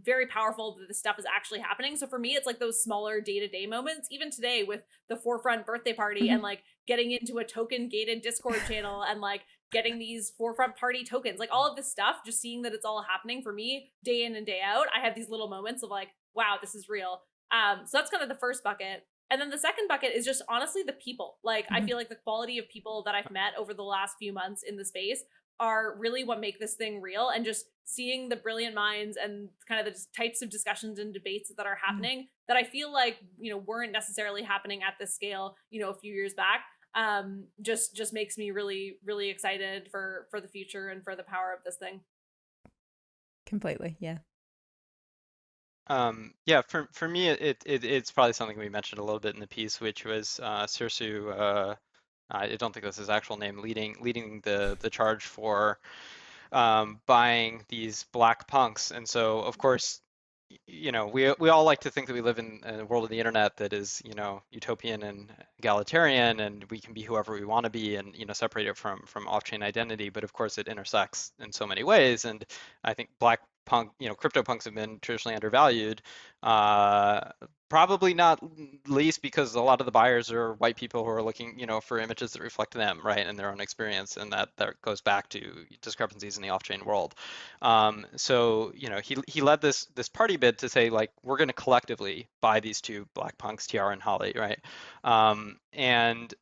very powerful that this stuff is actually happening. So for me, it's like those smaller day-to-day moments, even today with the Forefront birthday party, and Hmm. like getting into a token gated Discord channel, and like getting these Forefront party tokens, like all of this stuff, just seeing that it's all happening for me day in and day out. I have these little moments of like, wow, this is real. So that's kind of the first bucket. And then the second bucket is just honestly the people. Like I Hmm. feel like the quality of people that I've met over the last few months in the space are really what make this thing real, and just seeing the brilliant minds and kind of the types of discussions and debates that are happening that I feel like weren't necessarily happening at this scale a few years back, just makes me really really excited for the future and for the power of this thing. Completely, yeah. Yeah, for me, it's probably something we mentioned a little bit in the piece, which was Sirsu. I don't think that's his actual name, leading the charge for buying these black punks. And so, of course, we all like to think that we live in a world of the internet that is, utopian and egalitarian, and we can be whoever we want to be, and separate it from off-chain identity. But of course, it intersects in so many ways. And I think black crypto punks have been traditionally undervalued. Uh, Probably not least because a lot of the buyers are white people who are looking, for images that reflect them, right, and their own experience, and that goes back to discrepancies in the off-chain world. So, he led this party bid to say like we're going to collectively buy these two black punks, TR and Holly, right? And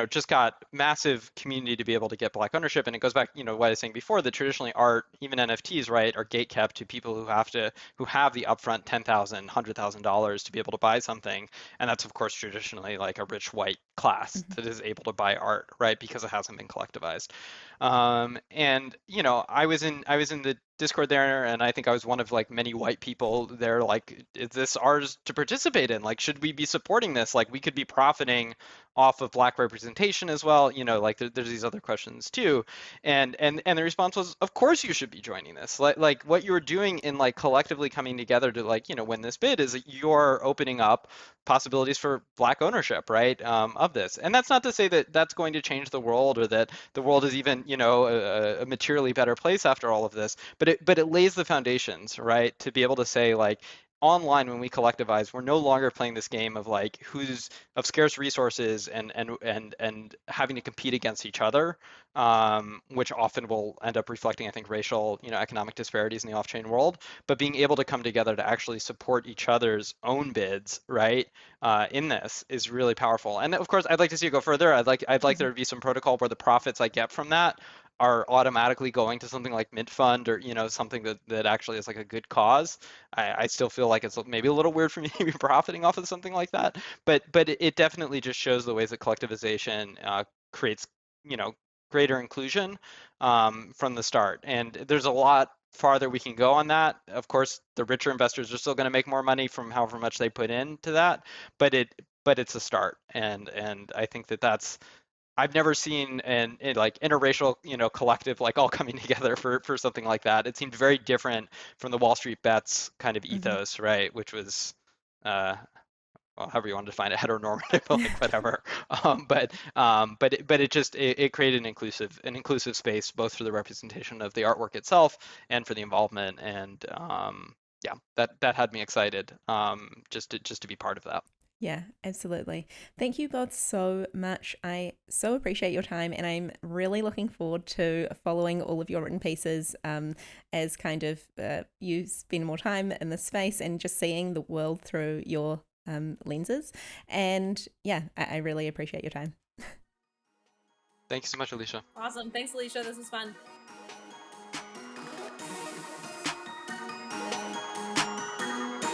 just got massive community to be able to get black ownership. And it goes back, what I was saying before, that traditionally art, even NFTs, right, are gate kept to people who have the upfront $10,000, $100,000 to be able to buy something. And that's of course traditionally like a rich white class Mhm. that is able to buy art, right, because it hasn't been collectivized. And I was in the Discord there, and I think I was one of like many white people there. Like, is this ours to participate in? Like, should we be supporting this? Like, we could be profiting off of black representation as well. Like there's these other questions too. And the response was, of course you should be joining this. Like what you're doing in like collectively coming together to like win this bid is that you're opening up possibilities for black ownership, right? Of this. And that's not to say that that's going to change the world or that the world is even a materially better place after all of this. But it lays the foundations, right, to be able to say like online when we collectivize, we're no longer playing this game of like who's of scarce resources and having to compete against each other, which often will end up reflecting, I think, racial, economic disparities in the off-chain world. But being able to come together to actually support each other's own bids, right, in this is really powerful. And of course, I'd like to see it go further. I'd like there to be some protocol where the profits I get from that are automatically going to something like Mint Fund or something that actually is like a good cause. I still feel like it's maybe a little weird for me to be profiting off of something like that, but it definitely just shows the ways that collectivization creates greater inclusion from the start. And there's a lot farther we can go on that. Of course, the richer investors are still going to make more money from however much they put into that, but it's a start. And I think that's I've never seen like interracial, collective like all coming together for something like that. It seemed very different from the Wall Street Bets kind of Mhm. ethos, right? Which was uh, well, however you want to define it, heteronormative, like whatever. But it created an inclusive space both for the representation of the artwork itself and for the involvement. And yeah, that had me excited just to be part of that. Yeah, absolutely. Thank you both so much. I so appreciate your time, and I'm really looking forward to following all of your written pieces as kind of you spend more time in this space and just seeing the world through your lenses. And yeah, I really appreciate your time. Thank you so much, Alicia. Awesome. Thanks, Alicia. This was fun.